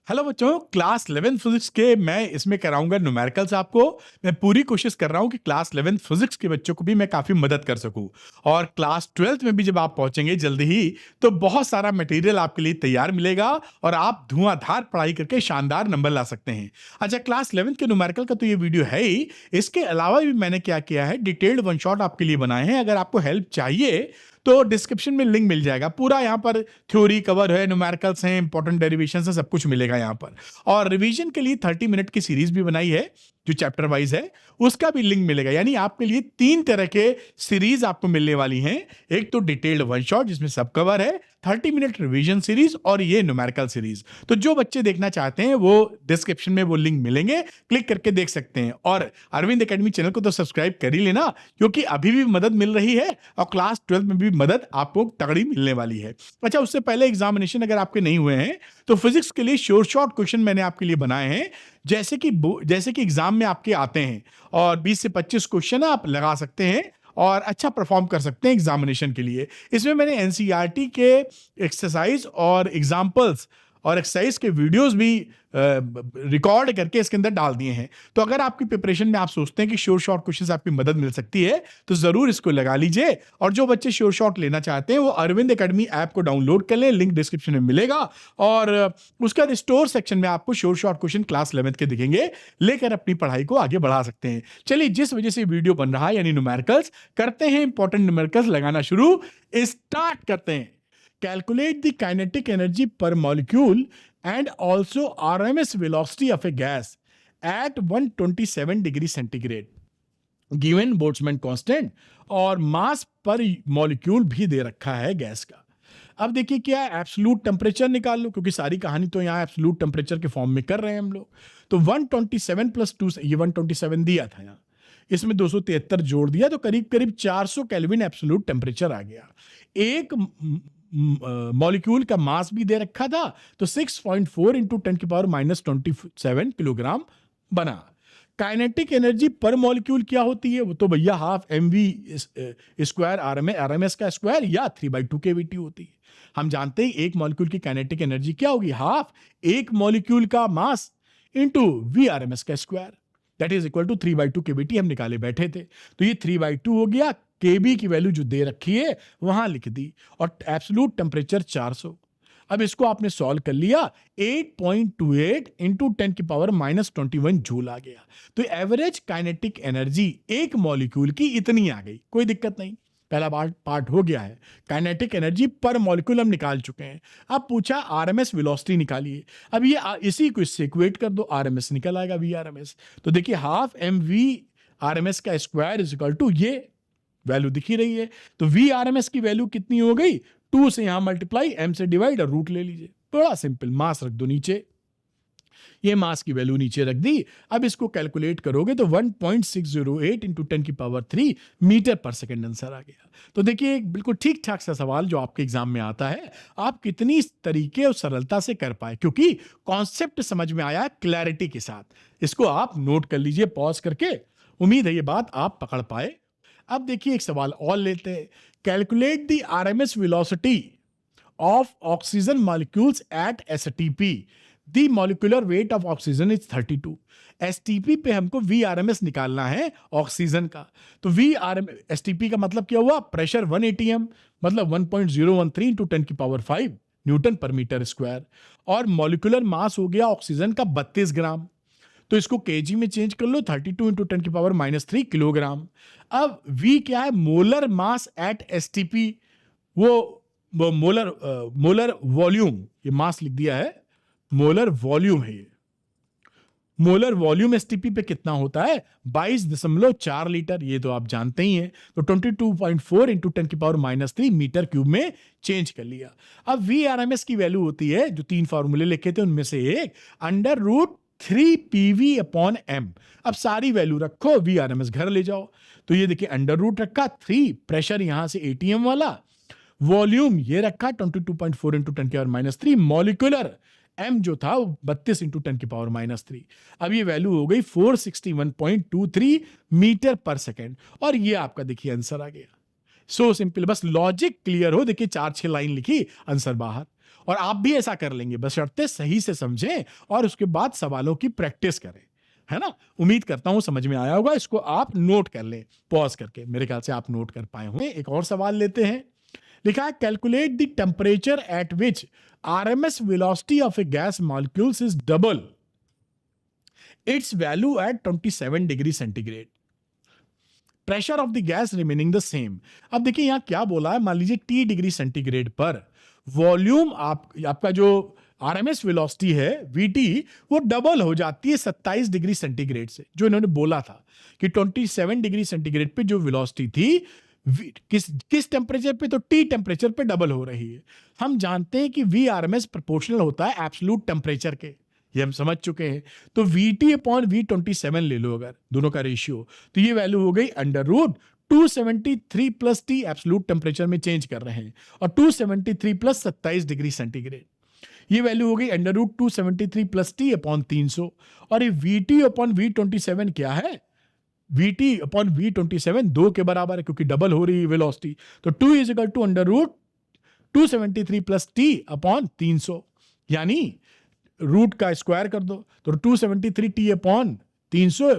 Hello बच्चों, class 11 physics के मैं इसमें कराऊंगा न्यूमेरिकल्स आपको। मैं पूरी कोशिश कर रहा हूं कि क्लास 11 फिजिक्स के बच्चों को भी मैं काफ़ी मदद कर सकूं। और क्लास 12th में भी जब आप पहुंचेंगे जल्दी ही, तो बहुत सारा मटेरियल आपके लिए तैयार मिलेगा और आप धुआंधार पढ़ाई करके शानदार नंबर ला सकते हैं। अच्छा, क्लास 11th के न्यूमेरिकल का तो ये वीडियो है ही। इसके अलावा भी मैंने क्या किया है, डिटेल्ड वन शॉट आपके लिए बनाए हैं। अगर आपको हेल्प चाहिए तो डिस्क्रिप्शन में लिंक मिल जाएगा। पूरा यहाँ पर थ्योरी कवर है, न्यूमेरिकल्स हैं, इंपॉर्टेंट डेरिवेशंस है, सब कुछ मिलेगा यहाँ पर। और रिवीजन के लिए 30 मिनट की सीरीज भी बनाई है जो चैप्टर वाइज है, उसका भी लिंक मिलेगा। यानी आपके लिए 3 तरह के सीरीज आपको मिलने वाली हैं। एक तो डिटेल्ड वन शॉट जिसमें सब कवर है, 30 मिनट रिवीजन सीरीज, और ये न्यूमेरिकल सीरीज। तो जो बच्चे देखना चाहते हैं वो डिस्क्रिप्शन में वो लिंक मिलेंगे, क्लिक करके देख सकते हैं। और अरविंद एकेडमी चैनल को तो सब्सक्राइब कर ही लेना, क्योंकि अभी भी मदद मिल रही है और क्लास 12 में भी मदद आपको तगड़ी मिलने वाली है। अच्छा, उससे पहले एग्जामिनेशन अगर आपके नहीं हुए हैं तो फिजिक्स के लिए शॉर्ट क्वेश्चन मैंने आपके लिए बनाए हैं, जैसे कि एग्जाम में आपके आते हैं। और 20 से 25 क्वेश्चन आप लगा सकते हैं और अच्छा परफॉर्म कर सकते हैं एग्जामिनेशन के लिए। इसमें मैंने एनसीईआरटी के एक्सरसाइज और एग्जाम्पल्स और एक्सरसाइज के वीडियोस भी रिकॉर्ड करके इसके अंदर डाल दिए हैं। तो अगर आपकी प्रिपरेशन में आप सोचते हैं कि शॉर्ट क्वेश्चंस आपकी मदद मिल सकती है, तो जरूर इसको लगा लीजिए। और जो बच्चे शॉर्ट लेना चाहते हैं वो अरविंद एकेडमी ऐप को डाउनलोड कर लें, लिंक डिस्क्रिप्शन में मिलेगा। और उसका स्टोर सेक्शन में आपको शॉर्ट क्वेश्चन क्लास 11 के दिखेंगे, लेकर अपनी पढ़ाई को आगे बढ़ा सकते हैं। चलिए, जिस वजह से वीडियो बन रहा है यानी न्यूमेरिकल्स, करते हैं इंपॉर्टेंट न्यूमेरिकल्स लगाना शुरू, स्टार्ट करते हैं। Calculate the kinetic energy per molecule and also RMS velocity of a gas at 127 degree centigrade. Given Boltzmann constant और मास पर मॉलिक्यूल भी दे रखा है गैस का। अब देखिए क्या है, एब्सोल्यूट टेम्परेचर निकाल लो, क्योंकि सारी कहानी तो यहाँ एब्सोल्यूट टेम्परेचर के फॉर्म में कर रहे हैं हम लोग। तो 127 प्लस 2, ये 127 दिया था यहाँ, इसमें 273 जोड़ दिया तो करीब करीब 400 केल्विन एब्सोल्यूट टेम्परेचर आ गया। एक मॉलिक्यूल का मास भी दे रखा था, तो 6.4 इंटू 10⁻⁻27 किलोग्राम बना। काइनेटिक एनर्जी पर मॉलिक्यूल क्या होती है, वो तो भैया हाफ mv स्क्वायर आरएमएस का स्क्वायर या 3/2 केवीटी होती है। हम जानते हैं एक मॉलिक्यूल की काइनेटिक एनर्जी क्या होगी, हाफ एक मॉलिक्यूल का मास इंटू वी आरएमएस का square, that is equal to 3/2 KVT हम निकाले बैठे थे। तो ये 3/2 हो गया, केबी की वैल्यू जो दे रखी है वहां लिख दी, और एब्सोल्यूट टेम्परेचर 400। अब इसको आपने सॉल्व कर लिया, 8.28 इंटू 10⁻⁻21 जूल आ गया। तो एवरेज काइनेटिक एनर्जी एक मॉलिक्यूल की इतनी आ गई, कोई दिक्कत नहीं, पहला पार्ट हो गया है। काइनेटिक एनर्जी पर मॉलिक्यूल हम निकाल चुके हैं। अब पूछा आरएमएस वेलोसिटी निकालिए। अब ये इसी को इससे इक्वेट कर दो, आरएमएस निकल आएगा वी आरएमएस। तो देखिए हाफ एम वी आरएमएस का स्क्वायर इज इक्वल टू, ये वैल्यू दिखी रही है, तो वी आरएमएस की वैल्यू कितनी हो गई, 2 से यहां मल्टीप्लाई, एम से डिवाइड और रूट ले लीजिए। बड़ा सिंपल, मास रख दो नीचे, ये मास की वैल्यू नीचे रख दी। अब इसको कैलकुलेट करोगे तो 1.608 इंटू 10⁻³ मीटर पर सेकेंड आंसर आ गया। तो देखिए एक बिल्कुल ठीक ठाक सा सवाल जो आपके एग्जाम में आता है, आप कितनी तरीके और सरलता से कर पाए, क्योंकि कॉन्सेप्ट समझ में आया क्लैरिटी के साथ। इसको आप नोट कर लीजिए पॉज करके, उम्मीद है ये बात आप पकड़ पाए। अब देखिए एक सवाल और लेते हैं। Calculate the RMS velocity of oxygen molecules at STP. The molecular weight of oxygen is 32। STP पे हमको वी आरएमएस निकालना है ऑक्सीजन का। तो वी आरएमएस एसटीपी का मतलब क्या हुआ, प्रेशर 1 atm, मतलब 1.013 इंटू 10⁵ न्यूटन पर मीटर स्क्वायर। और मॉलिक्यूलर मास हो गया ऑक्सीजन का 32 ग्राम, तो इसको केजी में चेंज कर लो, 32 इंटू 10⁻³ किलोग्राम। अब V क्या है, मोलर मास एट एसटीपी, वो मोलर वॉल्यूम, ये मास लिख दिया है, मोलर वॉल्यूम है ये। मोलर वॉल्यूम एसटीपी पे कितना होता है, 22.4 लीटर, ये तो आप जानते ही हैं। तो 22.4 इंटू 10⁻³ मीटर क्यूब में चेंज कर लिया। अब वी आरएमएस की वैल्यू होती है, जो 3 फॉर्मूले लिखे थे उनमें से एक, √3 PV/m। अब सारी वैल्यू रखो, वी आरएमएस घर ले जाओ। तो ये देखिए √ रखा 3, प्रेशर यहां से एटीएम वाला, वॉल्यूम ये रखा 22.4 इंटू 10⁻³ मॉलिक्यूलर m जो था 32 इंटू 10⁻³ अब ये वैल्यू हो गई 461.23 मीटर पर सेकेंड, और ये आपका देखिए आंसर आ गया। सो सिंपल, बस लॉजिक क्लियर हो, देखिए 4-6 लाइन लिखी, आंसर बाहर। और आप भी ऐसा कर लेंगे, बशर्ते सही से समझें और उसके बाद सवालों की प्रैक्टिस करें, है ना। उम्मीद करता हूं समझ में आया होगा। इसको आप नोट कर लें पॉज करके, मेरे ख्याल से आप नोट कर पाए होंगे। एक और सवाल लेते हैं। लिखा है calculate the temperature at which RMS velocity of a gas molecules is double its value at 27 degree centigrade, pressure of the gas remaining the same. अब देखिए यहां क्या बोला है, मान लीजिए T डिग्री सेंटीग्रेड पर वॉल्यूम आपका जो आरएमएस वेलोसिटी है VT वो डबल हो जाती है 27 डिग्री सेंटीग्रेड से। जो इन्होंने बोला था कि 27 डिग्री सेंटीग्रेड पे जो वेलोसिटी थी किस टेम्परेचर पे, तो T टेम्परेचर पे डबल हो रही है। हम जानते हैं कि VRMS प्रोपोर्शनल होता है एब्सोल्यूट टेम्परेचर के, ये हम समझ चुके हैं। तो VT अपॉन V27 ले लो अगर दोनों का रेशियो, तो ये वैल्यू हो गई under root 273 plus T, absolute temperature में चेंज कर रहे हैं, और 273 प्लस 27 डिग्री सेंटीग्रेड, ये वैल्यू हो गई under root 273 plus T upon 300। और ये VT अपॉन V27 क्या है, VT अपॉन V27 2 के बराबर है क्योंकि डबल हो रही है वेलोसिटी। तो 2 is equal to under root 273 plus T upon 300, यानी रूट का स्क्वायर कर दो तो 273 T upon 300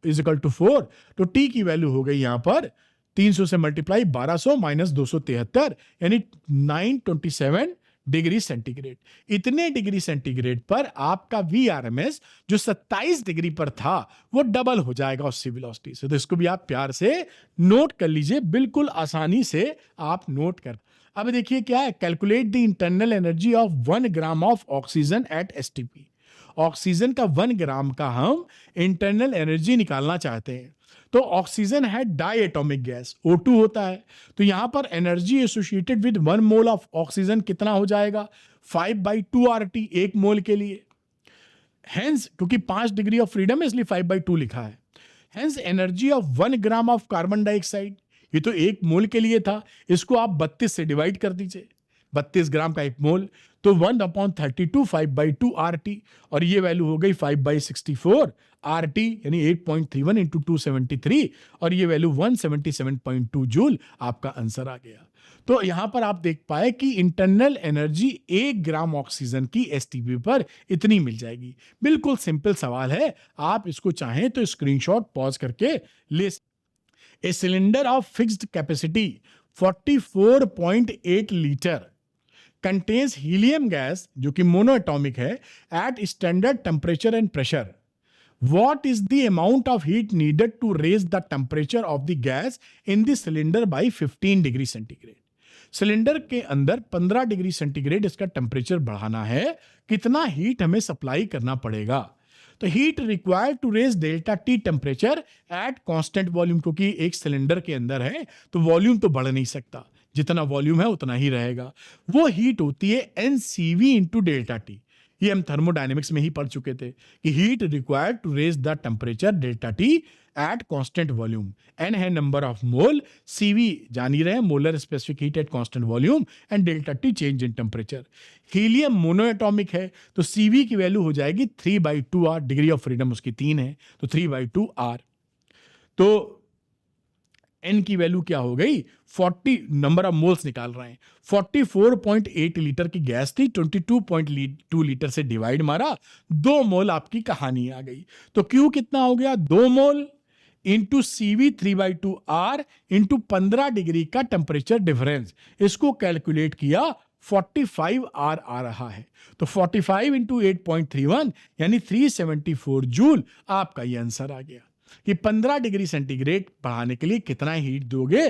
is equal to 4। तो T की वैल्यू हो गई यहां पर 300 से मल्टीप्लाई 1200 माइनस 273 यानी 927 डिग्री सेंटीग्रेड। इतने डिग्री सेंटीग्रेड पर आपका VRMS जो 27 डिग्री पर था वो डबल हो जाएगा उससे वेलोसिटी से। तो इसको भी आप प्यार से नोट कर लीजिए, बिल्कुल आसानी से आप नोट कर। अब देखिए क्या है, calculate the internal energy of 1 gram of oxygen at STP। Oxygen का 1 ग्राम का हम इंटरनल एनर्जी निकालना चाहते हैं। तो ऑक्सीजन है डाई एटॉमिक गैस, O2 होता है। तो यहां पर energy associated with 1 mole of oxygen कितना हो जाएगा, 5/2 RT 1 मोल के लिए। हेंस क्योंकि 5 डिग्री ऑफ फ्रीडम है इसलिए 5/2 लिखा है। Hence energy of 1 gram of carbon dioxide, ये तो 1 मोल के लिए था, इसको आप 32 से डिवाइड कर दीजिए, 32 ग्राम का 1 मोल, तो 1/32 5/2 RT, और ये वैल्यू हो गई 5/64 RT यानी 8.31 इंटू 273, और ये वैल्यू 177.2 जूल आपका आंसर आ गया। तो यहां पर आप देख पाए कि इंटरनल एनर्जी 1 ग्राम ऑक्सीजन की STP पर इतनी मिल जाएगी। बिल्कुल सिंपल सवाल है, आप इसको चाहें तो स्क्रीनशॉट पॉज करके ले। A cylinder of fixed capacity 44.8 litre contains helium gas जो कि मोनोएटॉमिक है at standard temperature and pressure. What is the amount of heat needed to raise the temperature of the gas in the cylinder by 15 degree centigrade? Cylinder के अंदर 15 degree centigrade इसका temperature बढ़ाना है, कितना heat हमें supply करना पड़ेगा? तो heat required to raise delta T temperature at constant volume, क्योंकि एक सिलेंडर के अंदर है तो वॉल्यूम तो बढ़ नहीं सकता, जितना वॉल्यूम है उतना ही रहेगा। वो हीट होती है NCV इंटू डेल्टा T। ये हम थर्मोडायनेमिक्स में ही पढ़ चुके थे कि heat required to raise the temperature delta T at constant volume. N है नंबर ऑफ मोल, CV जान ही रहे हैं molar specific heat at constant volume, and delta T change in temperature. Helium monoatomic है तो CV की value हो जाएगी 3/2 R, डिग्री ऑफ फ्रीडम उसकी 3 है तो 3/2 R। तो N की वैल्यू क्या हो गई, 40 नंबर ऑफ मोल्स निकाल रहे हैं, 44.8 लीटर की गैस थी, 22.2 लीटर से डिवाइड मारा, 2 मोल आपकी कहानी आ गई। तो Q कितना हो गया, 2 mole into CV 3/2 R into 15 degree का टेम्परेचर डिफरेंस, इसको कैलकुलेट किया 45 R आ रहा है। तो 45 इंटू 8.31 यानी 374 जूल आपका ये आंसर आ गया कि 15 डिग्री सेंटीग्रेड बढ़ाने के लिए कितना हीट दोगे,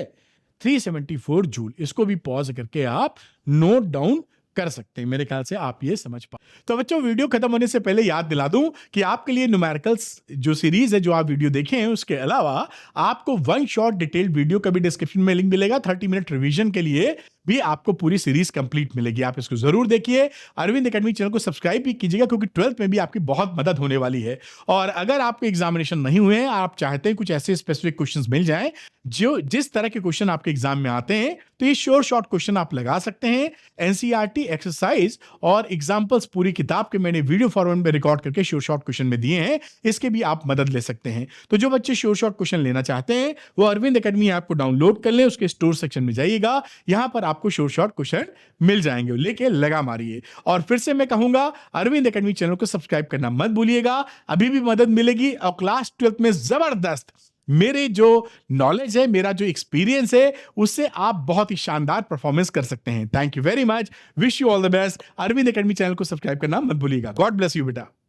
374 जूल। इसको भी पॉज करके आप नोट डाउन कर सकते हैं, मेरे ख्याल से आप ये समझ पाए। तो बच्चों वीडियो खत्म होने से पहले याद दिला दूं कि आपके लिए न्यूमेरिकल्स जो सीरीज है जो आप वीडियो देखे हैं उसके अलावा आपको 1 शॉट डिटेल्ड वीडियो का भी डिस्क्रिप्शन में लिंक मिलेगा। 30 मिनट रिवीजन के लिए भी आपको पूरी सीरीज कंप्लीट मिलेगी, आप इसको जरूर देखिए। अरविंद एकेडमी चैनल को सब्सक्राइब भी कीजिएगा क्योंकि 12th में भी आपकी बहुत मदद होने वाली है। और अगर आपके एग्जामिनेशन नहीं हुए हैं, आप चाहते हैं कुछ ऐसे स्पेसिफिक क्वेश्चंस मिल जाएं जो जिस तरह के क्वेश्चन आपके एग्जाम में आते हैं, तो ये श्योर शॉर्ट क्वेश्चन आप लगा सकते हैं। NCERT एक्सरसाइज और एग्जाम्पल्स पूरी किताब के मैंने वीडियो फॉर्मेट में रिकॉर्ड करके श्योर शॉर्ट क्वेश्चन में दिए हैं, इसके भी आप मदद ले सकते हैं। तो जो बच्चे श्योर शॉर्ट क्वेश्चन लेना चाहते हैं वो अरविंद एकेडमी ऐप को डाउनलोड कर लें, उसके स्टोर सेक्शन में जाइएगा, यहां पर आपको शॉर्ट क्वेश्चन मिल जाएंगे। लेके लगा मारिए। और फिर से मैं कहूंगा, अरविंद एकेडमी चैनल को सब्सक्राइब करना मत भूलिएगा, अभी भी मदद मिलेगी। और क्लास 12th में जबरदस्त मेरे जो नॉलेज है, मेरा जो एक्सपीरियंस है, उससे आप बहुत ही शानदार परफॉर्मेंस कर सकते हैं। Thank you very much, wish you all the best. Arvind academy channel को सब्सक्राइब करना मत भूलिएगा। गॉड ब्लेस यू बेटा।